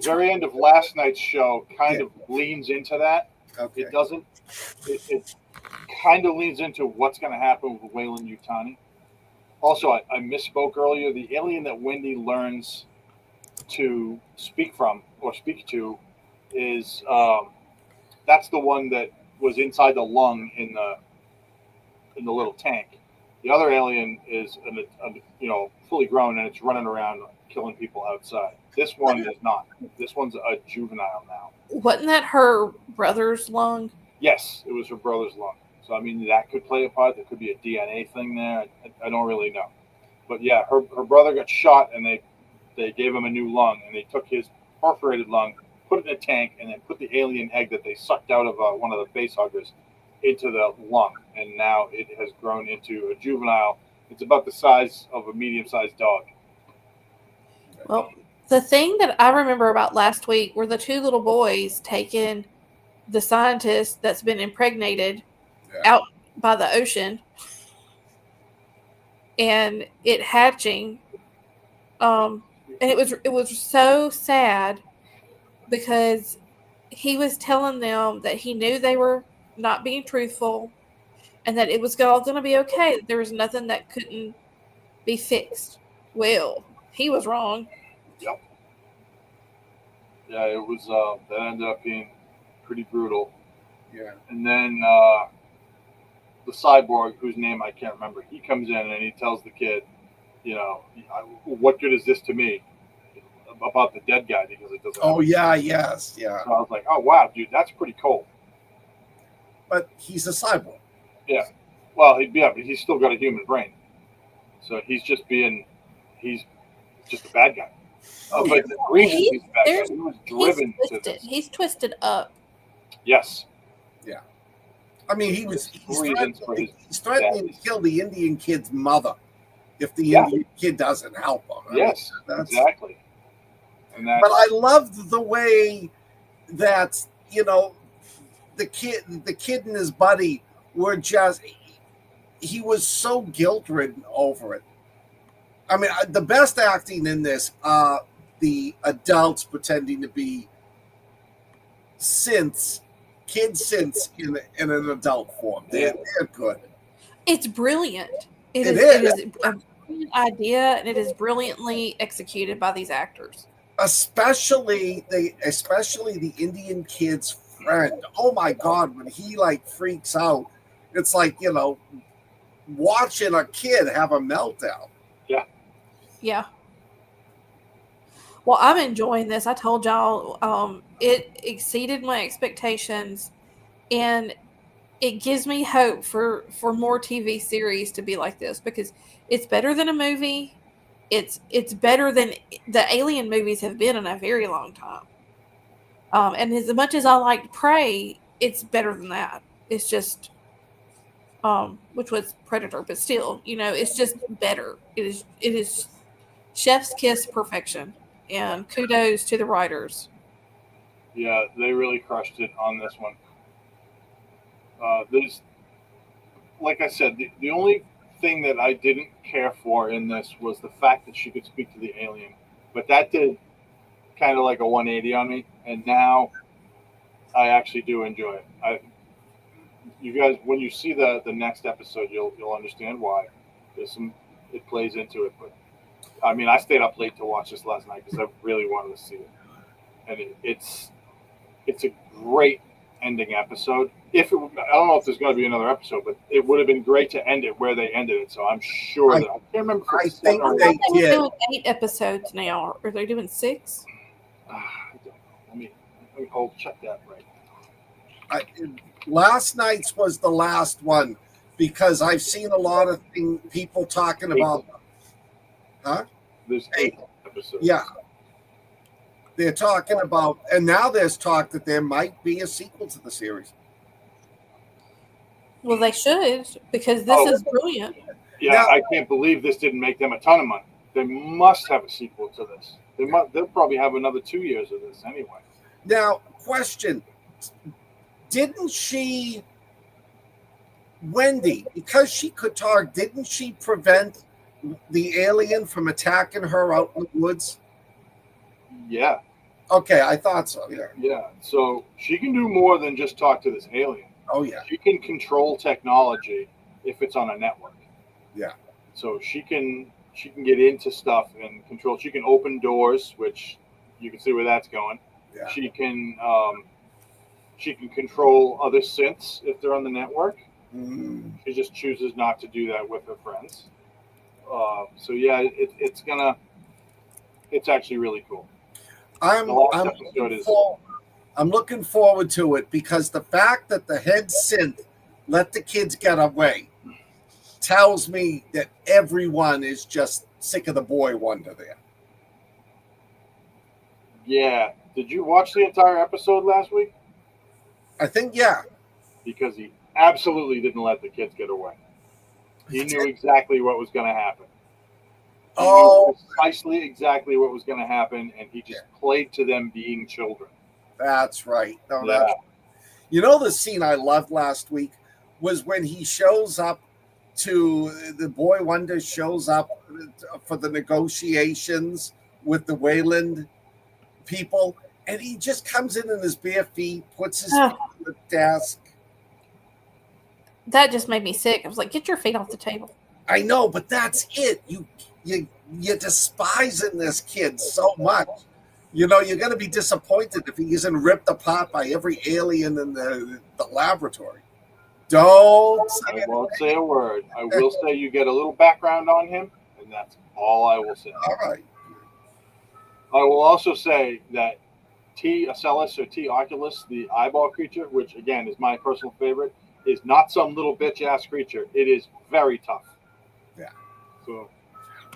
very end of last night's show kind of leans into that. Okay. It doesn't. It kind of leans into what's going to happen with Weyland Yutani. Also, I misspoke earlier. The alien that Wendy learns to speak to is that's the one that was inside the lung in the little tank. The other alien is fully grown, and it's running around killing people outside. This one is not. This one's a juvenile now. Wasn't that her brother's lung? Yes, it was her brother's lung. So I mean, that could play a part. There could be a DNA thing there. I don't really know. But yeah, her brother got shot, and they gave him a new lung, and they took his perforated lung, put it in a tank, and then put the alien egg that they sucked out of one of the face huggers into the lung, and now it has grown into a juvenile. It's about the size of a medium-sized dog. Well, the thing that I remember about last week were the two little boys taking the scientist that's been impregnated out by the ocean and it hatching. And it was so sad because he was telling them that he knew they were not being truthful and that it was all going to be okay. There was nothing that couldn't be fixed. Well, he was wrong. Yep. Yeah, it was. That ended up being pretty brutal. Yeah. And then the cyborg, whose name I can't remember, he comes in and he tells the kid, what good is this to me? About the dead guy, because it doesn't. Oh yeah, yes, yeah. So I was like, oh wow, dude, that's pretty cold. But he's a cyborg. Yeah. Well, but he's still got a human brain. So he's just a bad guy. Oh, But the reason he's a bad guy, he was driven to twisted. this. He's twisted up. Yes. Yeah. I mean, he's reasons for his threatening to kill the Indian kid's mother if the Indian kid doesn't help him. Yes, exactly. And but I loved the way that, the kid and his buddy were just, he was so guilt-ridden over it. I mean, the best acting in this are the adults pretending to be kid synths in an adult form. They're good. It's brilliant. It is a brilliant idea, and it is brilliantly executed by these actors. Especially the Indian kid's friend. Oh my God, when he freaks out, it's like, watching a kid have a meltdown. Yeah. Well, I'm enjoying this. I told y'all it exceeded my expectations, and it gives me hope for more TV series to be like this, because it's better than a movie. It's better than the Alien movies have been in a very long time. And as much as I liked Prey, it's better than that. It's just, which was Predator, but still, it's just better. It is chef's kiss perfection, and kudos to the writers. Yeah, they really crushed it on this one. There's, like I said, the only thing that I didn't care for in this was the fact that she could speak to the alien, but that did kind of like a 180 on me, and now I actually do enjoy it. You guys, when you see the next episode, you'll understand why. It plays into it, but I mean, I stayed up late to watch this last night because I really wanted to see it, and it's a great ending episode. I don't know if there's going to be another episode, but it would have been great to end it where they ended it. So I'm sure that I can't remember. I think They're doing 8 episodes now. Are they doing 6? I'll check that right. Last night's was the last one, because I've seen a lot of people talking about. Huh? There's 8 episodes. Yeah. They're talking about, and now there's talk that there might be a sequel to the series. Well, they should, because this is brilliant. Yeah, now, I can't believe this didn't make them a ton of money. They must have a sequel to this. They'll probably have another 2 years of this anyway. Now, question. Didn't she, Wendy, because she could talk, didn't she prevent the alien from attacking her out in the woods? Yeah. Okay, I thought so. Yeah. Yeah. So she can do more than just talk to this alien. Oh yeah. She can control technology if it's on a network. Yeah. So she can get into stuff and control. She can open doors, which you can see where that's going. Yeah. She can control other synths if they're on the network. Mm. She just chooses not to do that with her friends. So yeah, it's actually really cool. I'm The last I'm episode looking, is I'm looking forward to it because the fact that the head synth let the kids get away tells me that everyone is just sick of the boy wonder there. yeah. Did you watch the entire episode last week? I think, yeah. Because he absolutely didn't let the kids get away. He knew exactly what was going to happen. He knew Oh, precisely exactly what was going to happen, and he just played to them being children. that's right. No, Yeah. You know, the scene I loved last week was when he shows up the boy wonder shows up for the negotiations with the Wayland people, and he just comes in his bare feet, puts his feet on the desk. That just made me sick. I was like, get your feet off the table. I know, but that's it. You're despising this kid so much. You know, you're going to be disappointed if he isn't ripped apart by every alien in the laboratory. Don't say I won't say a word. I will say you get a little background on him, and that's all I will say. All right. I will also say that T. Ocellus or T. Oculus, the eyeball creature, which again is my personal favorite, is not some little bitch ass creature. It is very tough. Yeah. So,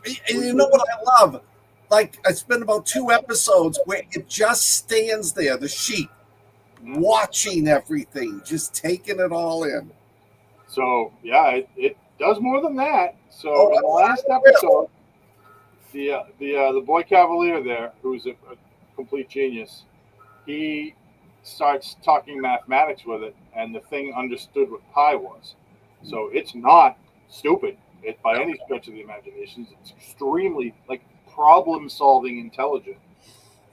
and you know what I love? Like, I spent about 2 episodes where it just stands there, the sheep, watching everything, just taking it all in. So yeah, it does more than that. So in the last episode, the boy Cavalier there, who's a complete genius, he starts talking mathematics with it, and the thing understood what pi was. So it's not stupid by any stretch of the imagination. It's extremely problem-solving intelligent.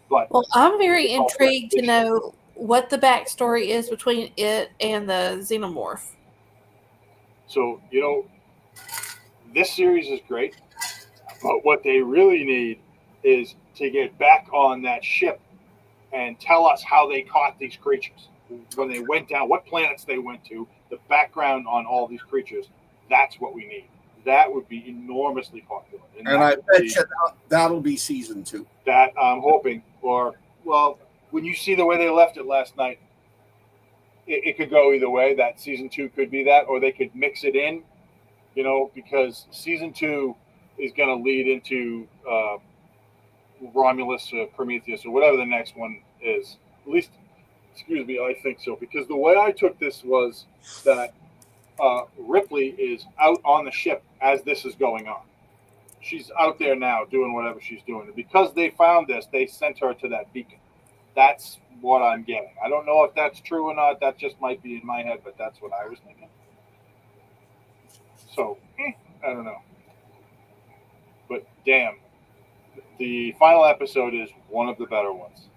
But well, I'm very intrigued to know what the backstory is between it and the xenomorph. So this series is great, but what they really need is to get back on that ship and tell us how they caught these creatures when they went down, what planets they went to, the background on all these creatures. That's what we need. That would be enormously popular. And I bet you that'll be season 2. That I'm hoping. When you see the way they left it last night, it could go either way. That season 2 could be that, or they could mix it in, because season 2 is going to lead into Romulus or Prometheus or whatever the next one is. At least, I think so. Because the way I took this was that Ripley is out on the ship as this is going on. She's out there now doing whatever she's doing. And because they found this, they sent her to that beacon. That's what I'm getting. I don't know if that's true or not. That just might be in my head, but that's what I was thinking. So, I don't know. But damn, the final episode is one of the better ones.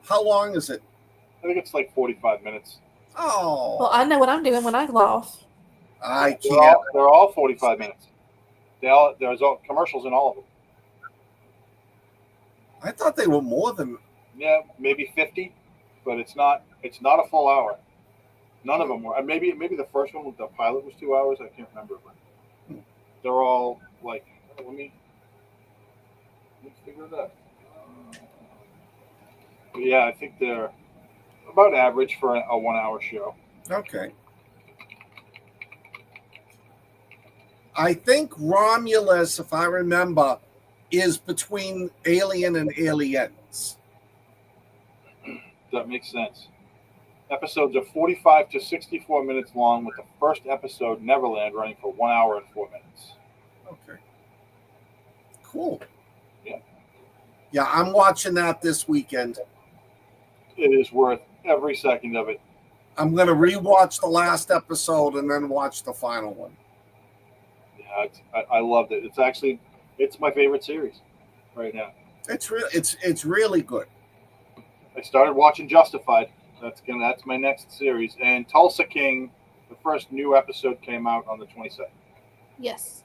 How long is it? I think it's like 45 minutes. Oh. Well, I know what I'm doing when I lost. I can't. They're all 45 minutes. There's all commercials in all of them. I thought they were more than. Yeah, maybe 50, but it's not a full hour. None of them were. Maybe the first one with the pilot was 2 hours. I can't remember, but they're all like. Let me figure it out. Yeah, I think they're about average for a 1 hour show. Okay. I think Romulus, if I remember, is between Alien and Aliens. That makes sense. Episodes are 45 to 64 minutes long, with the first episode, Neverland, running for 1 hour and 4 minutes. Okay. Cool. Yeah. Yeah, I'm watching that this weekend. It is worth every second of it. I'm going to rewatch the last episode and then watch the final one. Yeah, I loved it. It's my favorite series right now. It's really good. I started watching Justified. That's my next series. And Tulsa King, the first new episode came out on the 22nd. Yes.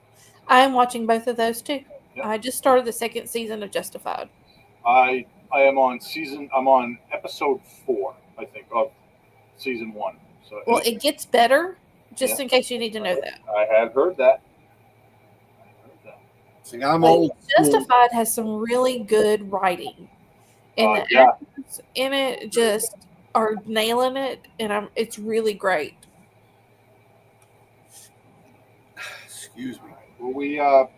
I am watching both of those too. Yep. I just started the second season of Justified. I'm on episode 4, I think, of season 1. So it gets better Just in case you need to know that. I had heard that. See, I'm But old. Justified has some really good writing. And the Yeah. actors in it just are nailing it, and it's really great. Excuse me. Well,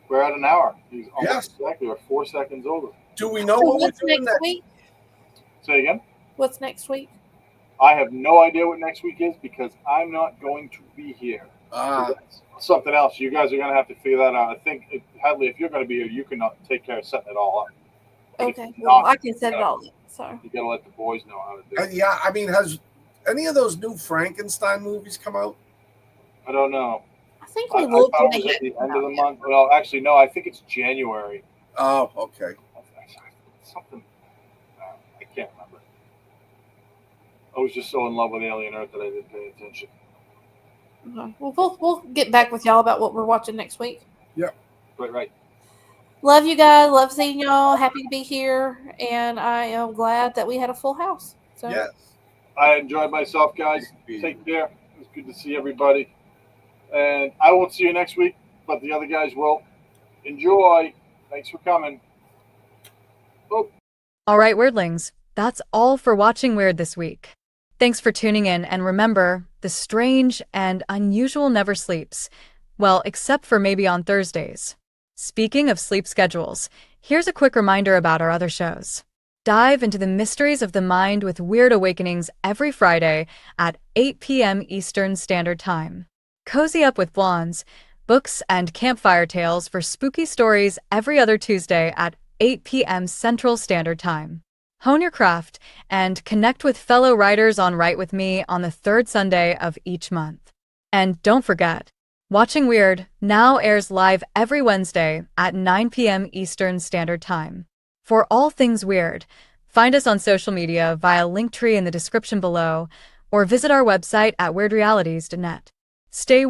we're at an hour. He's almost Yes. exactly. We're 4 seconds over. Do we know So what we're what's doing next week? Say again. What's next week? I have no idea what next week is because I'm not going to be here. So that's something else. You guys are going to have to figure that out. I think, Hadley, if you're going to be here, you can take care of setting it all up. But Okay. if you're Well, not, I can set it all up. So you got to let the boys know how to do it. Yeah, I mean, has any of those new Frankenstein movies come out? I don't know. I think I we looked thought and it they was at the hadn't end of the come out month. Well, actually, no. I think it's January. Oh, okay. Something. I can't remember. I was just so in love with Alien Earth that I didn't pay attention. yet. Okay. Well, we'll get back with y'all about what we're watching next week. Yep. Right. Love you guys. Love seeing y'all. Happy to be here, and I am glad that we had a full house. So Yes. I enjoyed myself, guys. Take care. It was good to see everybody. And I won't see you next week, but the other guys will. Enjoy. Thanks for coming. Oh. All right, Weirdlings, that's all for Watching Weird this week. Thanks for tuning in, and remember, the strange and unusual never sleeps. Well, except for maybe on Thursdays. Speaking of sleep schedules, here's a quick reminder about our other shows. Dive into the mysteries of the mind with Weird Awakenings every Friday at 8 p.m. Eastern Standard Time. Cozy up with blondes, books, and campfire tales for spooky stories every other Tuesday at 8 p.m. Central Standard Time. Hone your craft and connect with fellow writers on Write With Me on the third Sunday of each month. And don't forget, Watching Weird now airs live every Wednesday at 9 p.m. Eastern Standard Time. For all things weird, find us on social media via Linktree in the description below, or visit our website at weirdrealities.net. Stay weird.